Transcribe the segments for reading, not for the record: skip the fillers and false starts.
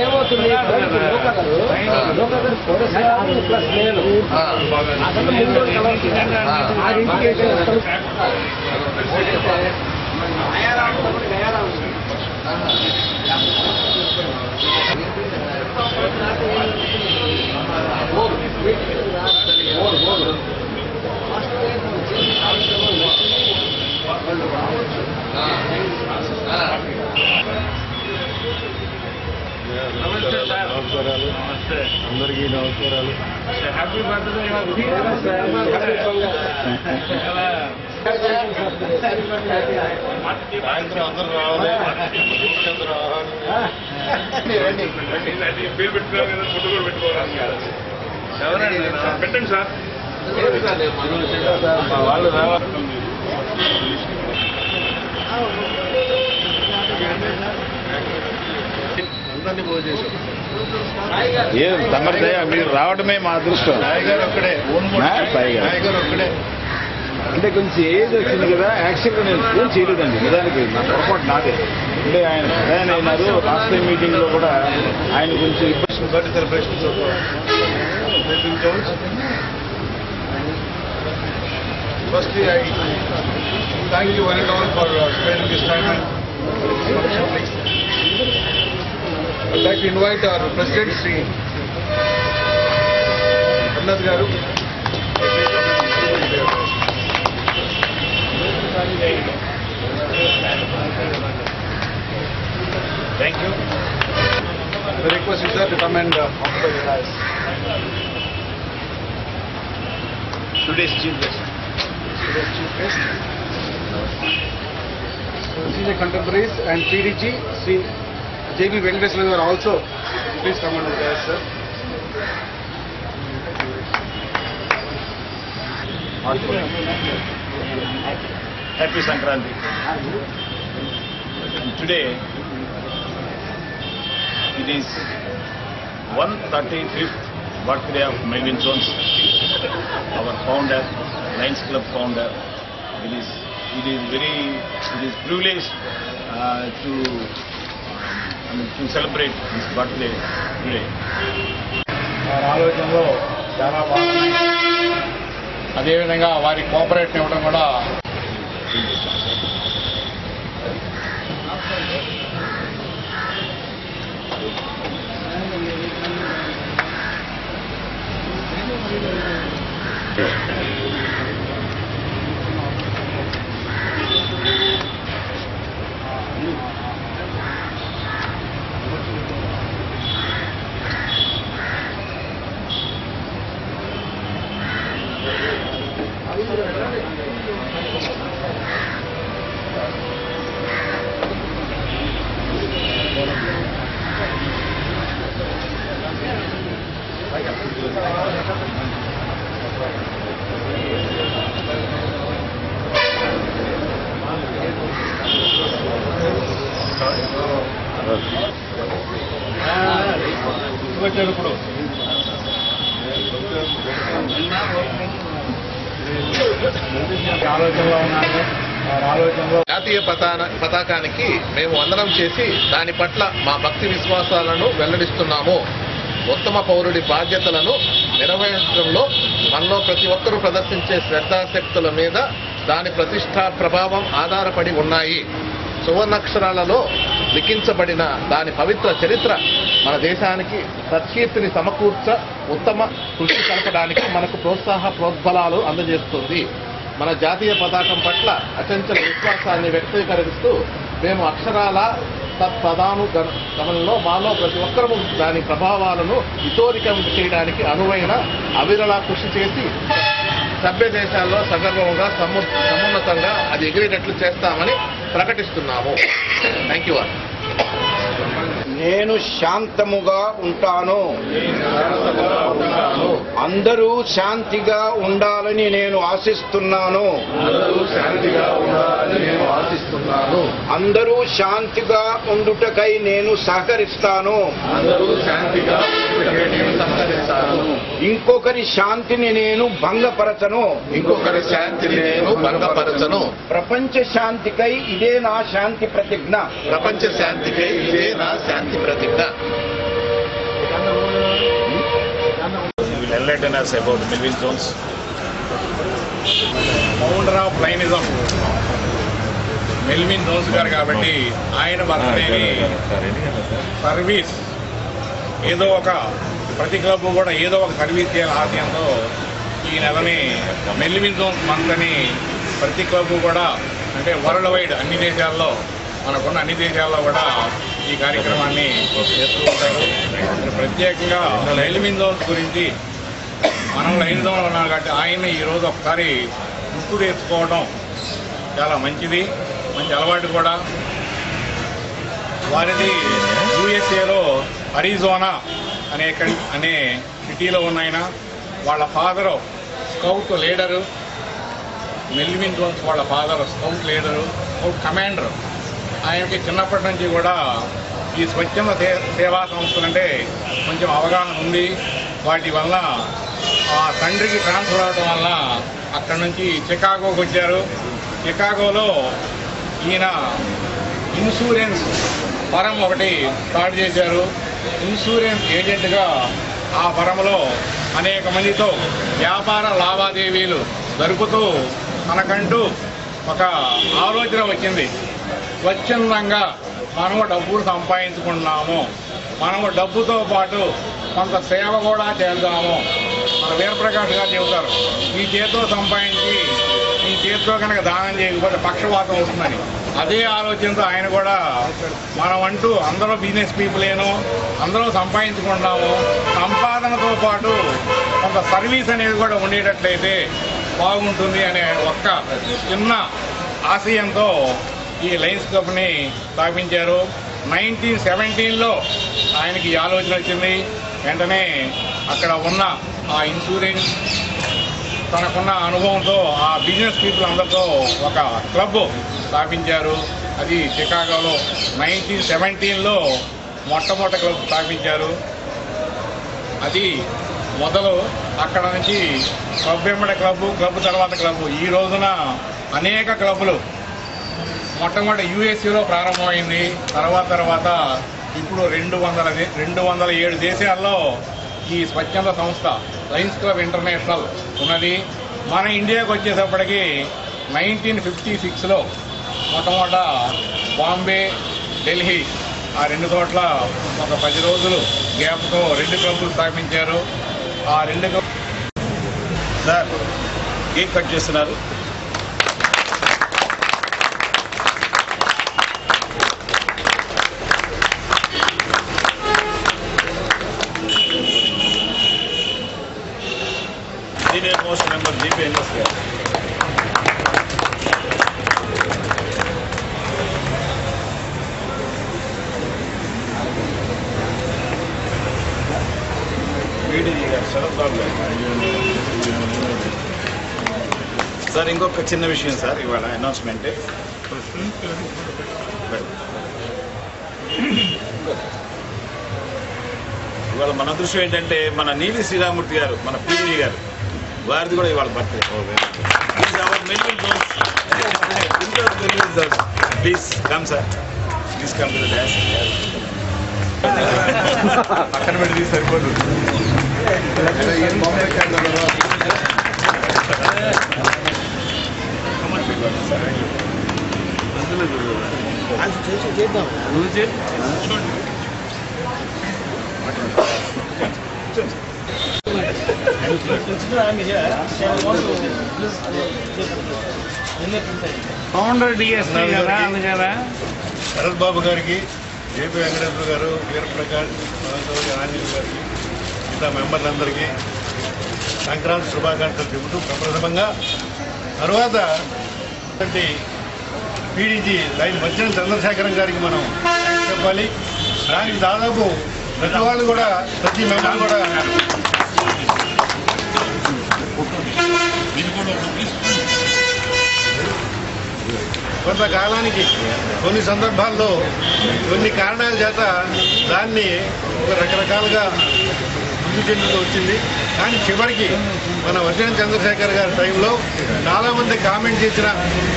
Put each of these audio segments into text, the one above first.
ఏమవుతుంది ప్లస్ నేను అసలు ముందు అందరికీ నమస్కారాలు. Happy birthday. సాయంత్రం అందరూ రావాలి. పేరు పెట్టుకోవాలి కదా, ఫోటో కూడా పెట్టుకోవాలి. పెట్టండి సార్. మా వాళ్ళు రావాలి. అందరినీ పోగు చేశాం. ఏం తమరిదయ, మీరు రావడమే మా అదృష్టం. నాయగారు ఒక్కడే అంటే కొంచెం ఏజ్ వచ్చింది కదా, యాక్చువల్గా నేను ఫోన్ చేయలేదండి. నిజానికి నా పొరపాటు నాదే. అంటే ఆయన ప్రయాణం అయినారు. లాస్ట్ టైం మీటింగ్లో కూడా ఆయన కొంచెం birthday celebrations firstly I thank you one and all for spending this time and I'd like to invite our President, Sri Annath Garu. Thank you. The request is to come and occupy the dais. Today's chief guest. Senior contemporaries and PDG, Sri J.B. Venkateswaran are also. Please come on the dais, sir. Happy Sankranti. Today, it is 135th birthday of Melvin Jones, our founder, Lions Club founder. It is privileged to celebrate his birthday today. వారి ఆలోచనలో చాలా బాగున్నాయి. అదేవిధంగా వారి cooperate ఇవ్వడం కూడా ఇప్పుడు జాతీయ పతాకానికి మేము వందనం చేసి దాని పట్ల మా భక్తి విశ్వాసాలను వెల్లడిస్తున్నాము. ఉత్తమ పౌరుడి బాధ్యతలను నిర్వహించడంలో మనలో ప్రతి ఒక్కరూ ప్రదర్శించే శ్రద్ధాశక్తుల మీద దాని ప్రతిష్టా ప్రభావం ఆధారపడి ఉన్నాయి. సువర్ణాక్షరాలలో లిఖించబడిన దాని పవిత్ర చరిత్ర మన దేశానికి సత్కీర్తిని సమకూర్చ ఉత్తమ కృషి కలపడానికి మనకు ప్రోత్బలాలు అందజేస్తుంది. మన జాతీయ పతాకం పట్ల అచంచల విశ్వాసాన్ని వ్యక్తీకరిస్తూ మేము అక్షరాల తత్పదానుగమనంలో మాలో ప్రతి ఒక్కరూ దాని ప్రభావాలను ఇతోరికం చేయడానికి అనువైన అవిరళ కృషి చేసి సభ్య దేశాల్లో సగర్వంగా సమున్నతంగా అది ఎగిరేటట్లు చేస్తామని ప్రకటిస్తున్నాము. Thank you. నేను శాంతముగా ఉంటాను. అందరూ శాంతిగా ఉండాలని నేను ఆశిస్తున్నాను. అందరూ శాంతిగా ఉండుటకై నేను సహకరిస్తాను. ఇంకొకరి శాంతిని నేను భంగపరచను. ప్రపంచ శాంతికై ఇదే నా శాంతి ప్రతిజ్ఞ. ప్రపంచ శాంతికై ఇదే నా శాంతి శాంతి ప్రతిజ్ఞ. will enlighten us about Melvin Jones, founder of lionism Melvin Jones గారు. కాబట్టి ఆయన బర్త్డేని సర్వీస్ ఏదో ఒక ప్రతి క్లబ్ కూడా ఏదో ఒక సర్వీస్ చేయాలి ఆశయంతో ఈ నెలని మెల్విన్ జోన్స్ మంత్ అని ప్రతి క్లబ్ కూడా, అంటే వరల్డ్ వైడ్ అన్ని దేశాల్లో, మనకున్న అన్ని దేశాల్లో కూడా ఈ కార్యక్రమాన్ని చేస్తూ ఉంటారు. ప్రత్యేకంగా మెల్విన్ జోన్స్ గురించి మనం లైనిజంలో ఉన్నాం కాబట్టి ఆయన ఈరోజు ఒకసారి గుర్తు తెచ్చుకోవడం చాలా మంచిది, మంచి అలవాటు కూడా. వారిది యూఎస్ఏలో అరిజోనా అనే సిటీలో ఉన్న ఆయన. వాళ్ళ father scout leader. Melvin Jones వాళ్ళ father scout leader, scout commander. ఆయనకి చిన్నప్పటి నుంచి కూడా ఈ స్వచ్ఛంద సేవా సంస్థలంటే కొంచెం అవగాహన ఉంది. వాటి వల్ల ఆ తండ్రికి ట్రాన్స్ఫర్ అవడం వల్ల అక్కడి నుంచి చికాగోకి వచ్చారు. చికాగోలో ఈయన ఇన్సూరెన్స్ ఫరం ఒకటి స్టార్ట్ చేశారు. ఇన్సూరెన్స్ ఏజెంట్గా ఆ ఫరంలో అనేక మందితో వ్యాపార లావాదేవీలు జరుపుతూ మనకంటూ ఒక ఆలోచన వచ్చింది. స్వచ్ఛందంగా మనము డబ్బులు సంపాదించుకున్నాము, మనము డబ్బుతో పాటు కొంత సేవ కూడా చేద్దాము. మన వీరప్రకాష్ గారు చెబుతారు, ఈ చేతితో సంపాదించి ఈ చేతితో కనుక దానం చేయకపోతే పక్షవాతం అవుతుందని. అదే ఆలోచనతో ఆయన కూడా మనం అంటూ అందరూ బిజినెస్ పీపులేను, అందరూ సంపాదించుకుంటాము, సంపాదనతో పాటు కొంత సర్వీస్ అనేది కూడా ఉండేటట్లయితే బాగుంటుంది అనే ఒక్క చిన్న ఆశయంతో ఈ లయన్స్ క్లబ్ని స్థాపించారు. 1917లో ఆయనకి ఈ ఆలోచన వచ్చింది. వెంటనే అక్కడ ఉన్న ఆ ఇన్సూరెన్స్ తనకున్న అనుభవంతో ఆ బిజినెస్ పీపుల్ అందరితో ఒక క్లబ్ స్థాపించారు. అది చికాగోలో 1917లో మొట్టమొదటి క్లబ్ స్థాపించారు. అది మొదలు అక్కడ నుంచి క్లబ్ వెంబడి క్లబ్ తర్వాత క్లబ్. ఈ రోజున అనేక క్లబ్లు మొట్టమొదటి యూఎస్ఏలో ప్రారంభమైంది. తర్వాత ఇప్పుడు 207 దేశాల్లో ఈ స్వచ్ఛంద సంస్థ లయన్స్ క్లబ్ ఇంటర్నేషనల్ ఉన్నది. మన ఇండియాకు వచ్చేటప్పటికి 1956లో మొట్టమొదట బాంబే, ఢిల్లీ ఆ 2 చోట్ల ఒక 10 రోజులు గ్యాప్తో 2 క్లబ్లు స్థాపించారు. ఆ 2 క్లబ్ సార్ కేక్ కట్ చేస్తున్నారు. Senior most member GP NS గారు. వీడిజీ గారు, శరత్ బాబు గారు. సార్ ఇంకొక చిన్న విషయం సార్, ఇవాళ అనౌన్స్మెంట్. ఇవాళ మన అదృష్టం ఏంటంటే మన నీలి శ్రీరామూర్తి గారు, మన పీడీ గారు, వారిది కూడా ఇవాళ birthday. Please come sir, please come to the dance. పక్కన పెట్టి సరిపోదు. ఫౌండర్ డిఎస్పీ కదా, అందుకదా. శరత్ బాబు గారికి, జేపీ వెంకటేశ్వర గారు, వీరప్రకాష్ ఆంజనేయ గారికి, మిగతా మెంబర్లందరికీ సంక్రాంతి శుభాకాంక్షలు చెబుతూ ప్రప్రథమంగా తర్వాత పీడీజీ లైన్ మధ్యన చంద్రశేఖరం గారికి మనం చెప్పాలి. దానికి దాదాపు ప్రతి వాళ్ళు కూడా, ప్రతి మెంబర్ కూడా కొంతకాలానికి కొన్ని సందర్భాల్లో కొన్ని కారణాల చేత దాన్ని రకరకాలుగా ముందు చెందుతూ వచ్చింది. కానీ చివరికి మన వడ్డేన చంద్రశేఖర్ గారి టైంలో చాలామంది కామెంట్ చేసిన,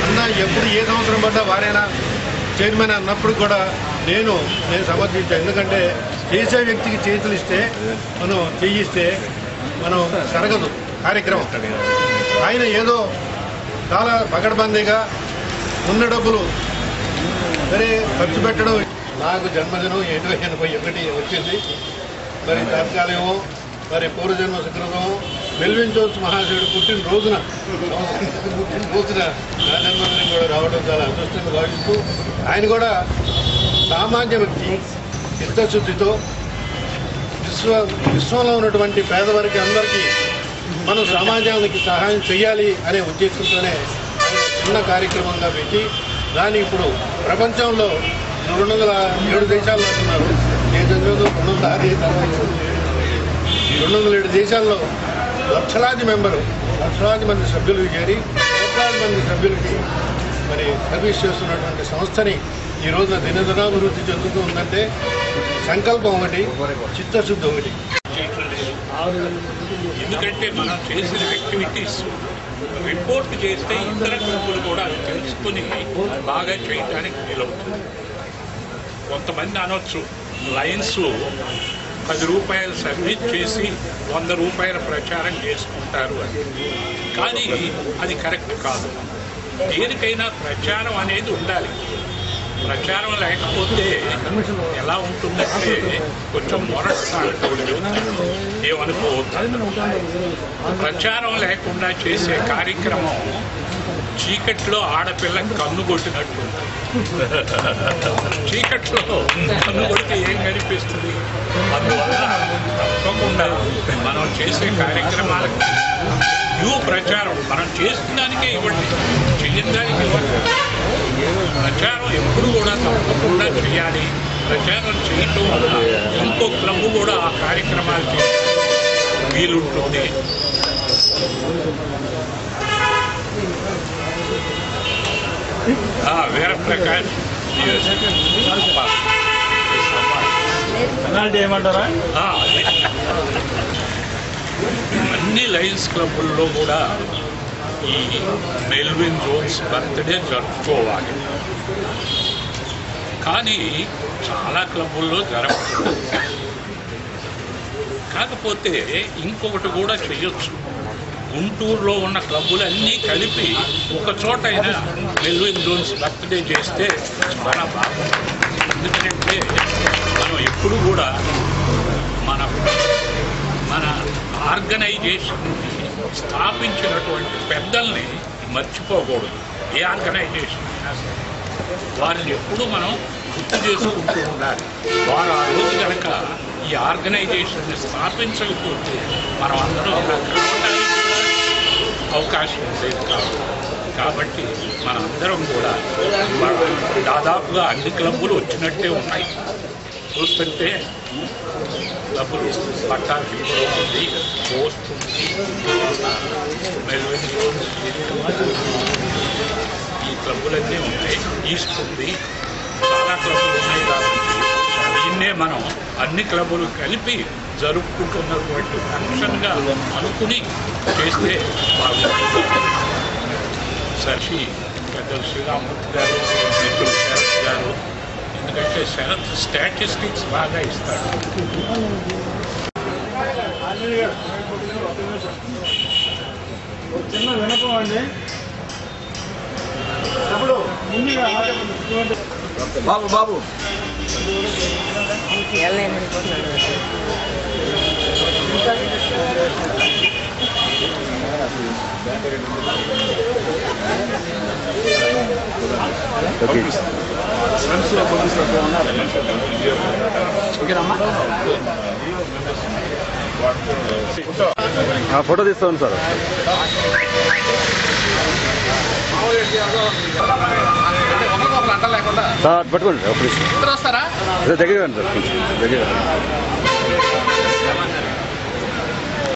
అన్న ఎప్పుడు ఏ సంవత్సరం పడ్డా వారేనా, చైర్మన్ అన్నప్పుడు కూడా నేను సమర్థించాను. ఎందుకంటే చేసే వ్యక్తికి చేతులు ఇస్తే మనం చేయిస్తే మనం జరగదు కార్యక్రమం. ఆయన ఏదో చాలా పగడబందీగా ఉన్న డబ్బులు సరే ఖర్చు పెట్టడం. నాకు జన్మదినం 81 వచ్చింది. మరి తాత్కాలికమో మరి పూర్వజన్మ సుకృతం మెల్విన్ జోన్స్ మహాశయుడు పుట్టినరోజున నా జన్మదినం కూడా రావడం చాలా అదృష్టంగా భావిస్తూ ఆయన కూడా సామాన్య వ్యక్తి చిత్తశుద్ధితో విశ్వంలో ఉన్నటువంటి పేదవారికి అందరికీ మనం సమాజానికి సహాయం చేయాలి అనే ఉద్దేశంతోనే చిన్న కార్యక్రమంగా పెట్టి దాన్ని ఇప్పుడు ప్రపంచంలో 207 దేశాల్లో ఉన్నారు. నేను చదివేది 207 దేశాల్లో లక్షలాది మంది సభ్యులు చేరి కోట్లాది మంది సభ్యులకి మరి సర్వీస్ చేస్తున్నటువంటి సంస్థని ఈ రోజున దినదినాభివృద్ధి చెందుతూ ఉందంటే సంకల్పం ఒకటి, చిత్తశుద్ధి ఒకటి. ఎందుకంటే మనం చేసిన యాక్టివిటీస్ రిపోర్ట్ చేస్తే ఇతర గ్రూపులు కూడా తెలుసుకుని బాగా చేయడానికి వీలవుతుంది. కొంతమంది అనొచ్చు లయన్స్ 10 రూపాయలు సర్వీస్ చేసి 100 రూపాయల ప్రచారం చేసుకుంటారు అని. కానీ అది కరెక్ట్ కాదు. దేనికైనా ప్రచారం అనేది ఉండాలి. ప్రచారం లేకపోతే ఎలా ఉంటుందంటే కొంచెం మొరసాడటోళ్ళు ఏమనుకోవద్దు. ప్రచారం లేకుండా చేసే కార్యక్రమం చీకట్లో ఆడపిల్ల కన్ను కొట్టినట్టు. చీకట్లో కన్ను కొడితే ఏం కనిపిస్తుంది? అందువల్ల తప్పకుండా మనం చేసే కార్యక్రమాలకు ప్రచారం మనం చేసిన దానికే ఇవ్వండి, చెయ్యని దానికి ఇవ్వండి. ప్రచారం ఎప్పుడు కూడా తప్పకుండా చేయాలి. ప్రచారం చేయటం వల్ల ఇంకో క్లబ్ కూడా ఆ కార్యక్రమాలు చేయడానికి వీలుంటుంది. వీరప్రకాష్ ఏమంటారా? అన్ని లయన్స్ క్లబ్బుల్లో కూడా ఈ మెల్విన్ జోన్స్ బర్త్డే జరుపుకోవాలి. కానీ చాలా క్లబ్బుల్లో జరగదు. కాకపోతే ఇంకొకటి కూడా చేయొచ్చు. గుంటూరులో ఉన్న క్లబ్బులన్నీ కలిపి ఒక చోట అయినా మెల్విన్ జోన్స్ బర్త్డే చేస్తే చాలా బాగుంటుంది. ఎందుకంటే మనం ఎప్పుడు కూడా మన ఆర్గనైజేషన్ స్థాపించినటువంటి పెద్దల్ని మర్చిపోకూడదు. ఏ ఆర్గనైజేషన్ అయినా సరే వారిని ఎప్పుడు మనం గుర్తు చేసుకుంటూ ఉండాలి. వారు ఆ రోజు కనుక ఈ ఆర్గనైజేషన్ని స్థాపించకపోతే మనం అందరం ఇలా కలవడానికి అవకాశం లేదు. కాబట్టి మనందరం కూడా దాదాపుగా అన్ని క్లబ్బులు వచ్చినట్టే ఉన్నాయి. చూస్తుంటే క్లబ్బులు పట్టాభి ఉంది, పోస్ట్ ఉంది, మెల్విన్ ఈ క్లబ్బులన్నీ ఉన్నాయి, ఈస్ట్ ఉంది, చాలా క్లబ్బులు ఉన్నాయి. కాబట్టి దీన్నే మనం అన్ని క్లబ్బులు కలిపి జరుపుకుంటున్నటువంటి ఫంక్షన్గా అనుకుని చేస్తే బాగుంటుంది. సర్షి పెద్దలు శ్రీరామూర్తి గారు, మిత్రులు శరత్ గారు, ఎందుకంటే శరత్ స్టాటిస్టిక్స్ బాగా ఇస్తాడు. చిన్న వినపం అండి. ఇప్పుడు ముందుగా బాబు ఫోటో తీస్తాను సార్. అంట లేకుండా సార్ పట్టుకోండి, వస్తారా దగ్గర సార్, కొంచెం దగ్గర.